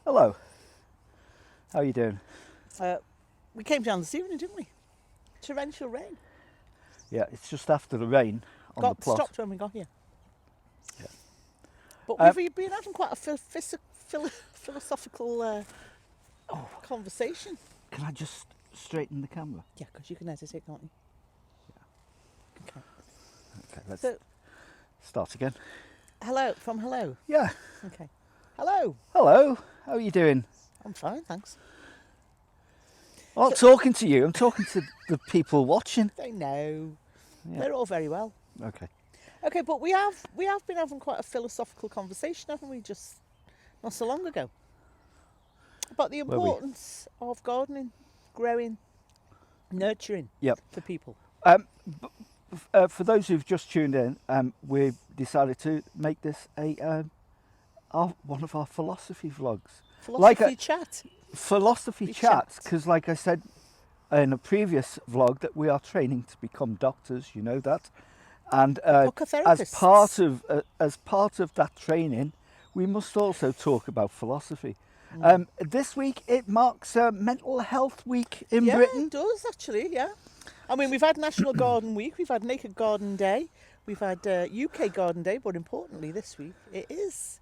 Hello. How are you doing? We came down this evening, didn't we? Torrential rain. Yeah, it's just after the rain on the plot. Stopped when we got here. Yeah. But we've been having quite a philosophical conversation. Can I just straighten the camera? Yeah, because you can edit it, can't you? Yeah. Okay. Okay, let's So, start again. hello. Yeah. Okay. Hello. Hello. How are you doing? I'm fine, thanks. I'm not talking to you. I'm talking to the people watching. They know. Yeah. They're all very well. Okay. Okay, but we have been having quite a philosophical conversation, haven't we? Just not so long ago about the importance of gardening, growing, nurturing. Yep. For people. For those who've just tuned in, we've decided to make this one of our philosophy vlogs. Philosophy chat. Philosophy chats, because like I said in a previous vlog, that we are training to become doctors. You know that, and as part of that training, we must also talk about philosophy. This week it marks Mental Health Week in Britain. Yeah, it does actually. Yeah, I mean we've had National Garden Week, we've had Naked Garden Day, we've had UK Garden Day, but importantly this week it is.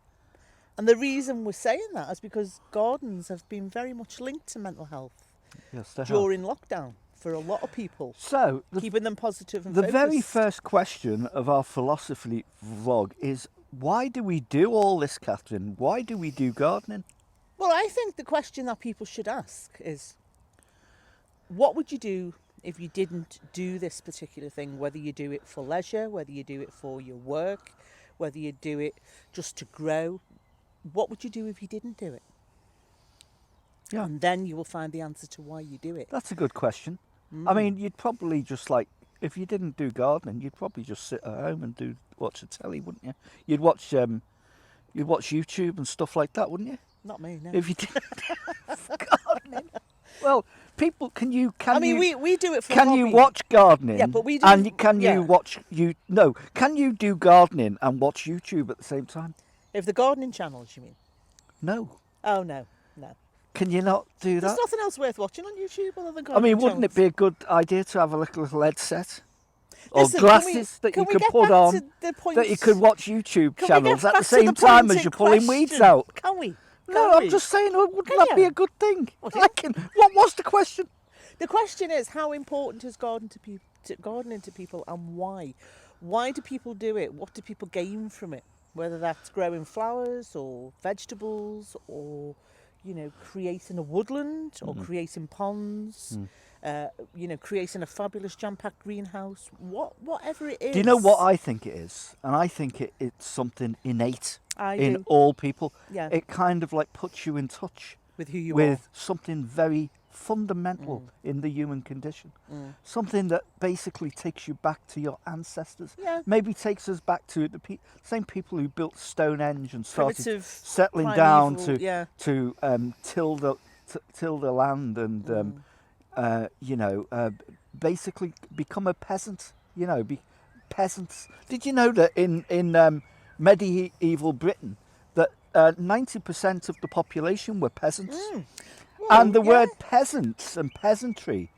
And the reason we're saying that is because gardens have been very much linked to mental health during lockdown for a lot of people. So keeping them positive and the focused. very first question of our philosophy vlog is, why do we do all this, Catherine? Why do we do gardening? Well, I think the question that people should ask is, what would you do if you didn't do this particular thing? Whether you do it for leisure, whether you do it for your work, whether you do it just to grow. What would you do if you didn't do it? Yeah. And then you will find the answer to why you do it. That's a good question. I mean, you'd probably just if you didn't do gardening, you'd probably just sit at home and watch the telly, wouldn't you? You'd watch YouTube and stuff like that, wouldn't you? Not me, no. If you did gardening. Well, people, we do it for Can hobby. You watch gardening? Yeah, but we do. And can you do gardening and watch YouTube at the same time? If the gardening channels, you mean? No. Oh, no. Can you not do that? There's nothing else worth watching on YouTube other than gardening channels. Wouldn't it be a good idea to have a little headset? Or glasses that you could put on, that you could watch YouTube channels at the same time as you're pulling weeds out? Can we? I'm just saying, wouldn't that be a good thing? What was the question? The question is, how important is gardening to people, and why? Why do people do it? What do people gain from it? Whether that's growing flowers or vegetables, or creating a woodland, or creating ponds, creating a fabulous jam-packed greenhouse, whatever it is. Do you know what I think it is? And I think it's something innate in all people. Yeah. It kind of puts you in touch with who you are. With something very fundamental in the human condition. Something that basically takes you back to your ancestors. Yeah. Maybe takes us back to the same people who built Stonehenge and started settling primeval, down to till the land and basically become a peasant. Be peasants. Did you know that in medieval Britain that 90% of the population were peasants? And the word peasants and peasantry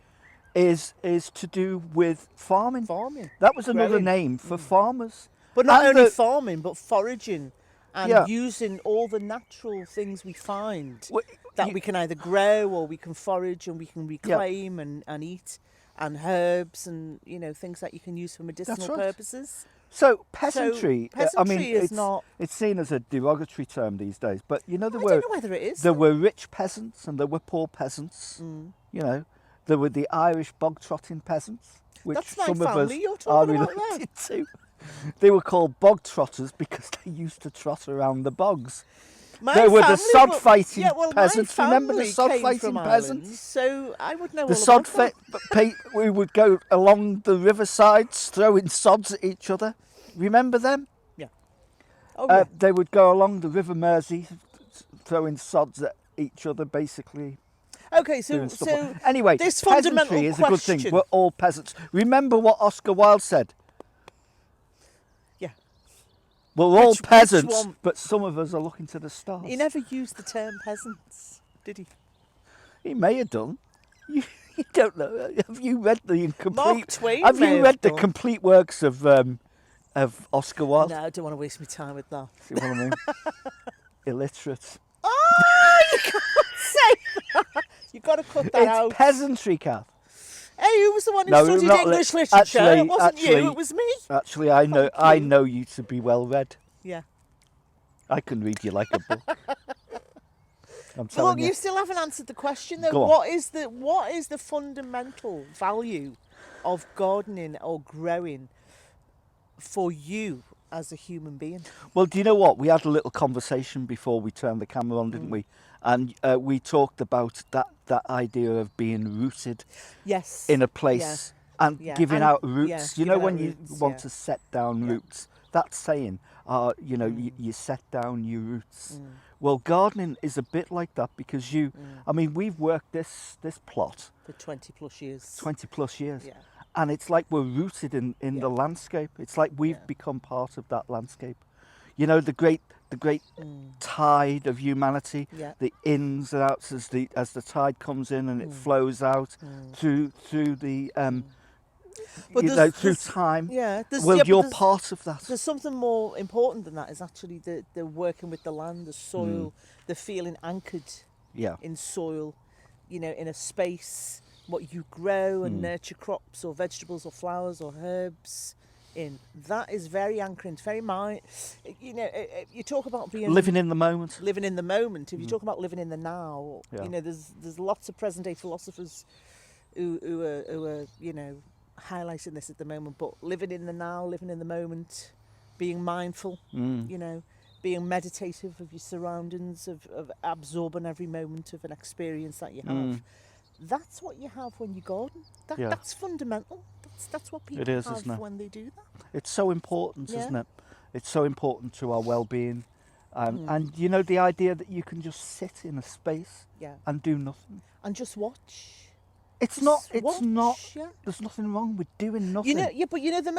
is to do with farming. That was another name for farmers. But not only farming, but foraging and using all the natural things we find that we can either grow or we can forage and we can reclaim and eat, and herbs and things that you can use for medicinal purposes. So peasantry, it's seen as a derogatory term these days, but I don't know whether it is. There were rich peasants and there were poor peasants. There were the Irish bog-trotting peasants, which some of us are related to. They were called bog trotters because they used to trot around the bogs. There were the sod-fighting peasants. Remember the sod-fighting peasants? So I would know we would go along the riversides throwing sods at each other. Remember them? Yeah. Oh, They would go along the River Mersey throwing sods at each other, basically. Okay, so anyway, this peasantry is a good thing. We're all peasants. Remember what Oscar Wilde said? Yeah. We're all Which peasants, one? but some of us are looking to the stars. He never used the term peasants, did he? He may have done. You don't know. Have you read the Mark Twain Have may you have read the done. complete works of Oscar Wilde? No, I don't want to waste my time with that. See what I mean? Illiterate. Oh, you can't say that. You've got to cut that It's out. peasantry, Kath. Hey, who was the one who No, studied not English li- literature? actually- It wasn't actually- you, it was me. Actually, I know. Thank I you. know you to be well read. Yeah. I can read you like a book. I'm But telling look, you. you still haven't answered the question though. Go on. What is the fundamental value of gardening or growing for you as a human being? Well, do you know what? We had a little conversation before we turned the camera on, Mm. didn't we? And we talked about that idea of being rooted Yes. in a place and Yeah. giving And- out yeah, roots. You giving know, out when roots, you want yeah. to set down Yeah. roots, that saying, you set down your roots. Mm. Well, gardening is a bit like that because I mean, we've worked this plot For 20 plus years. 20 plus years. Yeah. And it's like we're rooted in Yeah. the landscape. It's like we've Yeah. become part of that landscape. You know, the great tide of humanity, Mm. Yeah. the ins and outs as the tide comes in and it Mm. flows out through the But through there's- time. Yeah. Well, but you're part of that. There's something more important than that is actually the working with the land, the soil, the feeling anchored Yeah. in soil, you know, in a space, what you grow and Mm. nurture crops or vegetables or flowers or herbs in. That is very anchoring. It's very you know, you talk about being Living in the moment. living in the moment. If you talk about living in the now, Yeah. you know, there's lots of present day philosophers who are you know highlighting this at the moment. But living in the now, living in the moment, being mindful, Mm. you know, being meditative of your surroundings, of absorbing every moment of an experience that you have. That's what you have when you garden. Yeah. That's fundamental. That's what people is, have isn't it? when they do that. It's so important, Yeah. isn't it? It's so important to our well-being. And you know, the idea that you can just sit in a space Yeah. and do nothing. And just watch. It's Just not. It's not. watch, yeah. There's nothing wrong with doing nothing. You know, yeah, but you know the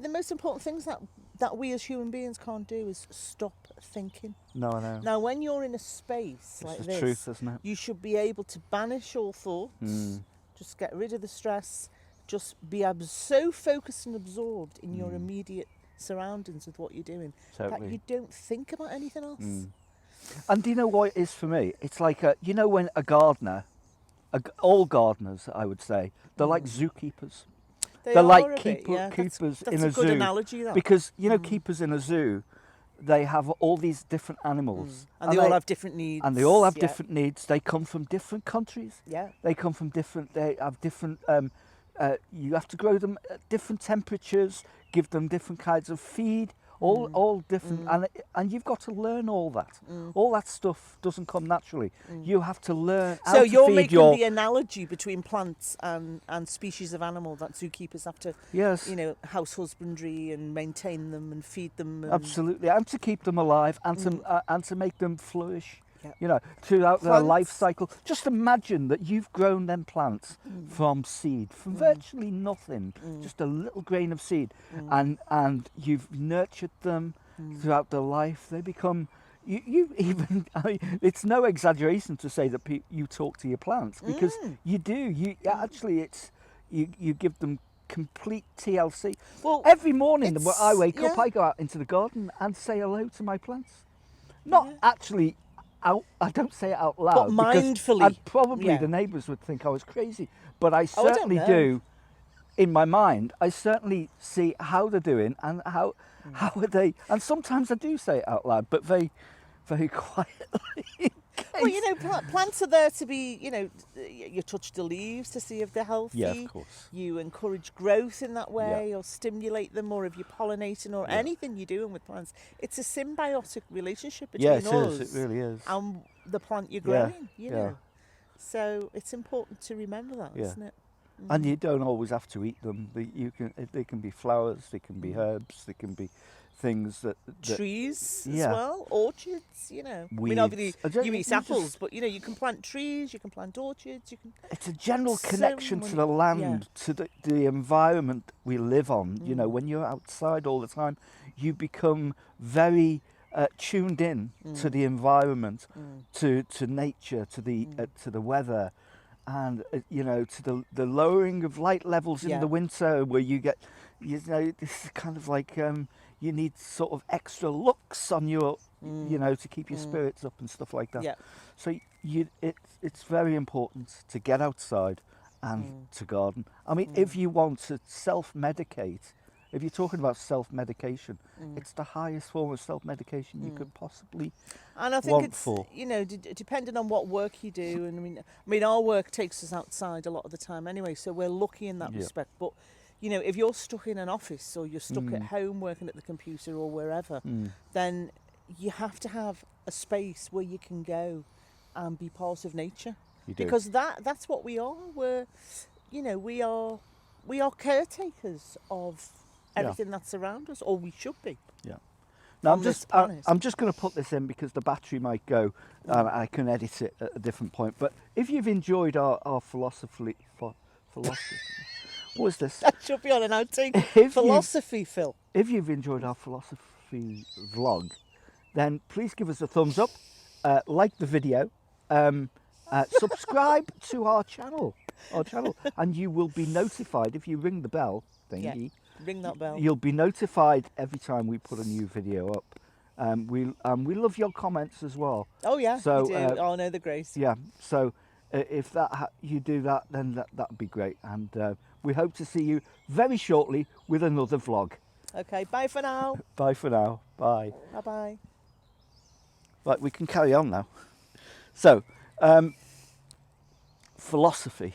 most important things that we as human beings can't do is stop thinking. No, I know. Now, when you're in a space It's like the this, truth, isn't it? you should be able to banish all thoughts, just get rid of the stress, just be so focused and absorbed in your immediate surroundings with what you're doing that Totally. you don't think about anything else. And do you know what it is for me? It's like you know, when a gardener, all gardeners, I would say, they're like zookeepers. They're are like a bit, yeah. keepers that's in a a good zoo. analogy, that. Because you know, keepers in a zoo, they have all these different animals, and they all have different needs. and they all have yeah. different needs. They come from different countries. Yeah. They come from different. They have different. You have to grow them at different temperatures. Give them different kinds of feed. All different, and you've got to learn all that. All that stuff doesn't come naturally. You have to learn how So to you're feed making your. the analogy between plants and species of animal that zookeepers have to, Yes. you know, house husbandry and maintain them and feed them. And Absolutely, and to keep them alive, and to make them flourish. Yeah. You know, throughout their life Plants. cycle. Just imagine that you've grown them plants from seed, from virtually nothing, just a little grain of seed, and you've nurtured them throughout their life. They become. You even. I mean, it's no exaggeration to say that you talk to your plants, because you do. You actually, it's you give them complete TLC. Well, Every morning when I it's- wake up, yeah. I go out into the garden and say hello to my plants. Not actually out. I don't say it out loud. because mindfully, I'd probably yeah. the neighbours would think I was crazy, but I Oh, I don't certainly know. do. In my mind, I certainly see how they're doing and how are they. And sometimes I do say it out loud, but very, very quietly. Well, you know, plants are there to be, you know, you touch the leaves to see if they're healthy. Yeah, of course. You encourage growth in that way, or stimulate them, or if you're pollinating, or anything you're doing with plants. It's a symbiotic relationship between Yeah, it us is. It really is. and the plant you're Yeah, growing, you yeah. know. So it's important to remember that, Yeah. isn't it? And you don't always have to eat them. They can be flowers, they can be Mm. herbs, they can be things that Trees yeah. as well, orchards. You know, I mean, Weeds. obviously I don't- you you eat just- apples, but you know, you can plant trees, you can plant orchards, you can. it's a general So connection to many- the yeah. land, to the environment we live on. You know, Mm. when you're outside all the time, you become very tuned in to the environment, to nature, to the weather, and you know, to the lowering of light levels in Yeah. the winter, where you get, you know, this is kind of like you need sort of extra looks on your, you know, to keep your spirits up and stuff like that. Yeah. So it's very important to get outside and to garden. I mean, if you want to self-medicate, if you're talking about self-medication, it's the highest form of self-medication you could possibly And I think want it's for. you know depending on what work you do, and I mean our work takes us outside a lot of the time anyway, so we're lucky in that Yeah. respect. But you know, if you're stuck in an office or you're stuck at home working at the computer or wherever, then you have to have a space where you can go and be part of nature, You do. because that's what we are. We're you know we are caretakers of Yeah. everything that's around us, or we should be. Yeah. Now on this planet. I'm just going to put this in because the battery might go, and I can edit it at a different point. But if you've enjoyed our philosophy, what is this? That should be on an outtake. you- Philosophy, Phil. If you've enjoyed our philosophy vlog, then please give us a thumbs up, like the video, subscribe to our channel, and you will be notified if you ring the bell thingy. Ring that bell. You'll be notified every time we put a new video up. We love your comments as well. Oh yeah, So, we do. Oh no, the grace. Yeah. So if you do that, then that'd be great. And we hope to see you very shortly with another vlog. Okay, bye for now. Bye for now. Bye. Bye bye. Right, we can carry on now. So, philosophy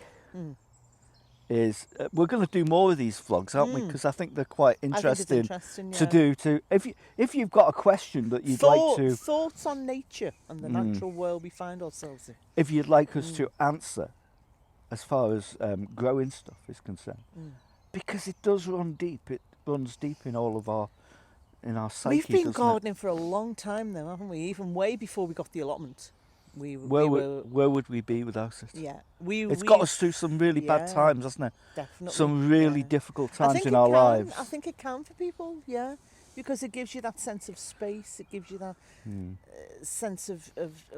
is. We're going to do more of these vlogs, aren't we? Because I think they're quite I think it's interesting interesting, to yeah. do. If you've got a question that you'd like to, Thoughts on nature and the natural world we find ourselves in. if you'd like us to answer, as far as growing stuff is concerned, because it does run deep. It runs deep in all of our psyche. We've been doesn't it? gardening for a long time though, haven't we? Even way before we got the allotment. Where would we be without it? Yeah, It's got us through some really bad yeah, times, hasn't it? definitely. Some really yeah. difficult I times think in it our can. lives. I think it can for people, yeah, because it gives you that sense of space. It gives you that sense of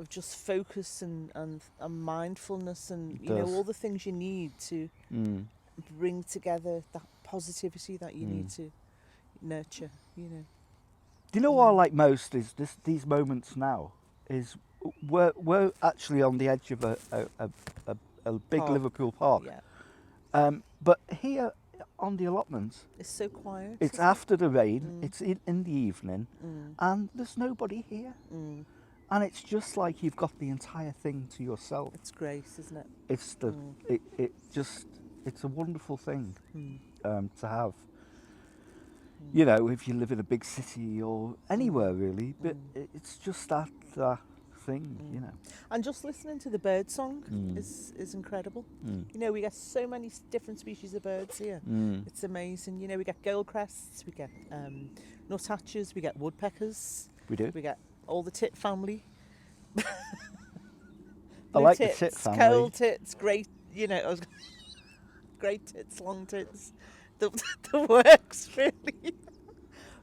just focus and mindfulness, and It you know does. all the things you need to bring together that positivity that you need to nurture. You know. Do you know what I like most is these moments now? Is we're actually on the edge of a big Park. Liverpool park. Yeah, But here on the allotments, it's so quiet. it's isn't after the rain, it's in the evening, and there's nobody here. it? And it's just like you've got the entire thing to yourself. It's grace, isn't it? It's it's a wonderful thing to have. You know, if you live in a big city or anywhere really, but it's just that thing, you know. And just listening to the bird song is incredible. You know, we get so many different species of birds here. It's amazing. You know, we get goldcrests, we get nuthatches, we get woodpeckers, We do. we get all the tit family. I Blue like tits, the tit family. Coal tits, great, you know, great tits, long tits. The works really.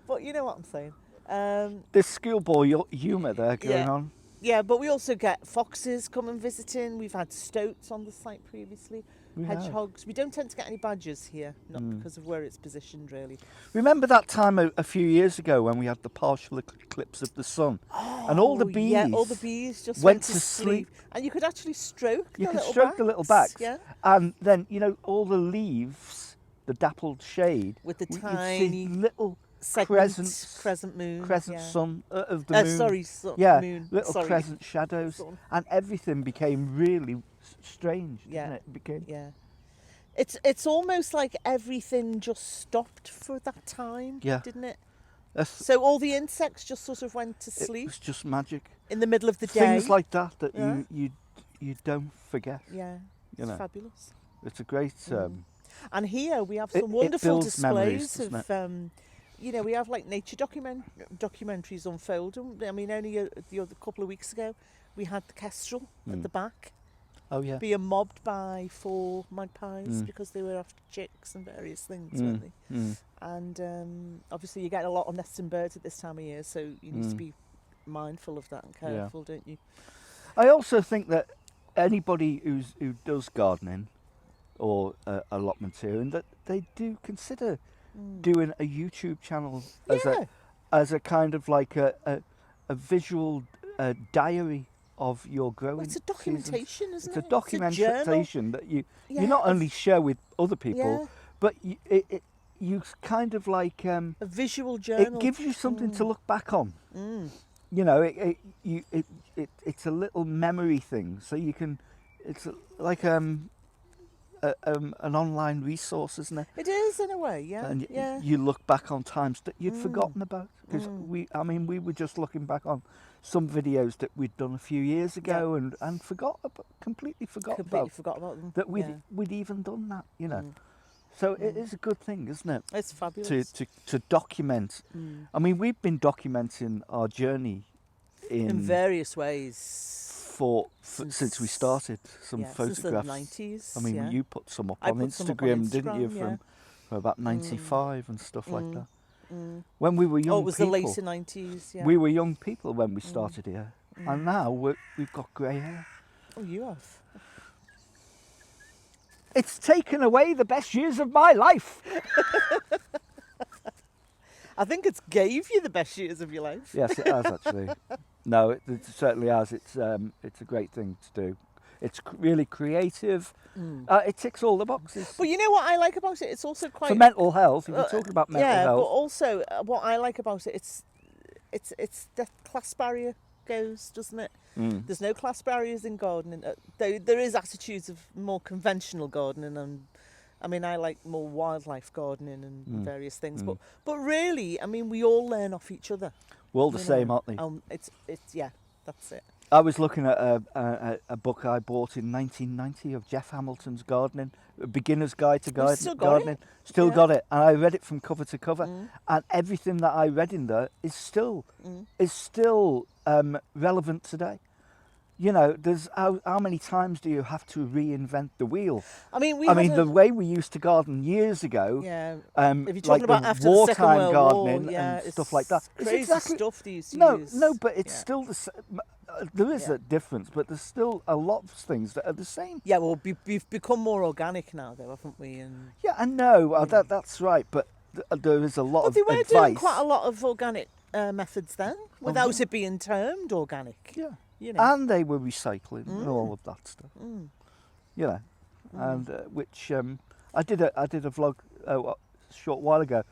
But you know what I'm saying. There's schoolboy humour there going Yeah. on. Yeah, but we also get foxes coming visiting. We've had stoats on the site previously, We have. hedgehogs. We don't tend to get any badgers here, not because of where it's positioned, really. Remember that time a few years ago when we had the partial eclipse of the sun, and all the Oh, bees, yeah, all the bees just went went to sleep. and you could actually stroke. You the could little stroke backs, the little backs, yeah, and then you know all the leaves, the dappled shade, with the you'd see tiny little segment, crescents, crescent moon, crescent yeah. sun of the moon. Sorry, Yeah, moon. little sorry. crescent shadows, Sun. and everything became really strange. Didn't Yeah. it? It became. Yeah, it's almost like everything just stopped for that time, Yeah. didn't it? That's, So all the insects just sort of went to it sleep was just magic. in the middle of the day. Things like that Yeah. you don't forget. Yeah, You it's know. fabulous. It's a great. And here we have It- some it wonderful builds memories, displays doesn't of you know, we have like nature documentaries unfold. I mean, only the other couple of weeks ago, we had the kestrel at the back Oh yeah. being mobbed by 4 magpies Mm. because they were after chicks and various things, weren't they? Mm. And obviously, you're getting a lot of nesting birds at this time of year, so you need to be mindful of that and careful, don't you? I also think that anybody who does gardening or allotmenteering, that they do consider doing a YouTube channel as a kind of like a visual diary of your growing. Well, it's a seasons. documentation, isn't It's it? a documentation that you not Yeah, only share with other people, yeah. but you kind of like A visual journal. it gives you something to look back on. Mm. You know, it's a little memory thing, so you can. It's like an online resource, isn't it? It is in a way, yeah. And yeah. you look back on times that you'd forgotten about, because we were just looking back on some videos that we'd done a few years ago and completely forgot about them. that yeah. we'd even done that, you know. So it is a good thing, isn't it? It's fabulous. To document. I mean, we've been documenting our journey in various ways since we started. Some photographs. Since the 90s. I mean, yeah. you put some up I on put some up on Instagram, didn't you? Instagram, From about 95 and stuff like that. When we were young Oh, it was people, the later 90s, yeah. we were young people when we started here, and now we've got grey hair. Oh, you have. It's taken away the best years of my life. I think it's gave you the best years of your life. Yes, it has actually. No, it certainly has. It's a great thing to do. It's really creative. It ticks all the boxes. But you know what I like about it? It's also quite For mental health. If you're talking about mental yeah, health, but also what I like about it, it's the class barrier goes, doesn't it? There's no class barriers in gardening. Though there is attitudes of more conventional gardening, and I mean I like more wildlife gardening and various things. But really, I mean we all learn off each other. we're all the same, aren't they? It's yeah, that's it. I was looking at a book I bought in 1990 of Jeff Hamilton's gardening, a beginner's guide to still got gardening. it? Still Yeah. got it, and I read it from cover to cover, and everything that I read in there is still relevant today. You know, there's how many times do you have to reinvent the wheel? I mean, the way we used to garden years ago. Yeah. If you're talking about after the Second World gardening War, and stuff like that, it's crazy exactly, stuff they used to use. No, but it's Yeah. still the same. There is a difference, but there's still a lot of things that are the same. Yeah, well, we've become more organic now, though, haven't we? And Yeah, I know that's right, but there is a lot but of they were advice. doing quite a lot of organic methods then, without it being termed organic. Yeah, You know. and they were recycling and all of that stuff. You know, and which I did a vlog a short while ago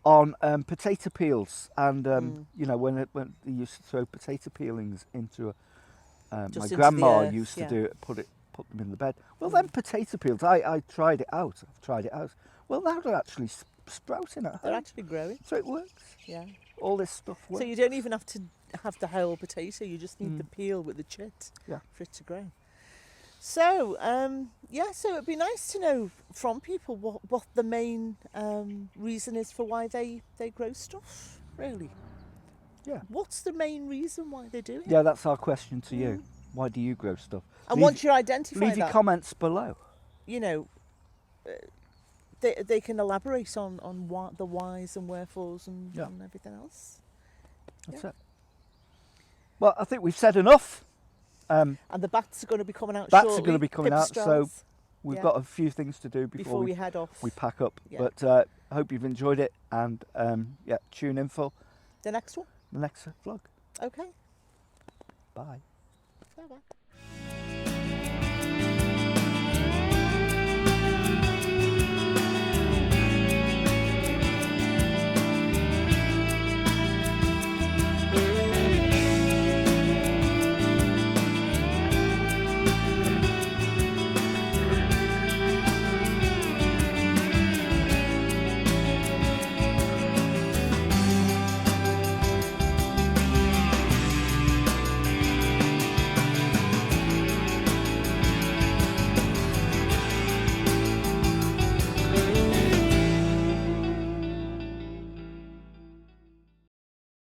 on potato peels, and you know when they used to throw potato peelings into my Just into grandma the earth, used to yeah. do it, put them in the bed. Well, then potato peels, I tried it out. I've tried it out. Well, now they're actually sprouting at They're home, actually growing. so it works. Yeah. All this stuff works. So you don't even have to have the whole potato. You just need the peel with the chit Yeah. for it to grow. So so it'd be nice to know from people what the main reason is for why they grow stuff. Really, Yeah. what's the main reason why they do it? Yeah, that's our question to you. Why do you grow stuff? And once you identify leave your that, comments below. you know, they can elaborate on what the whys and wherefores and everything else. That's it. Well, I think we've said enough. And the bats are going to be coming out Bats shortly. are going to be coming out, so pipistrelles, we've yeah. got a few things to do before we head off. we pack up. Yeah. But I hope you've enjoyed it, and tune in for The next one. the next vlog. Okay. Bye. Bye bye.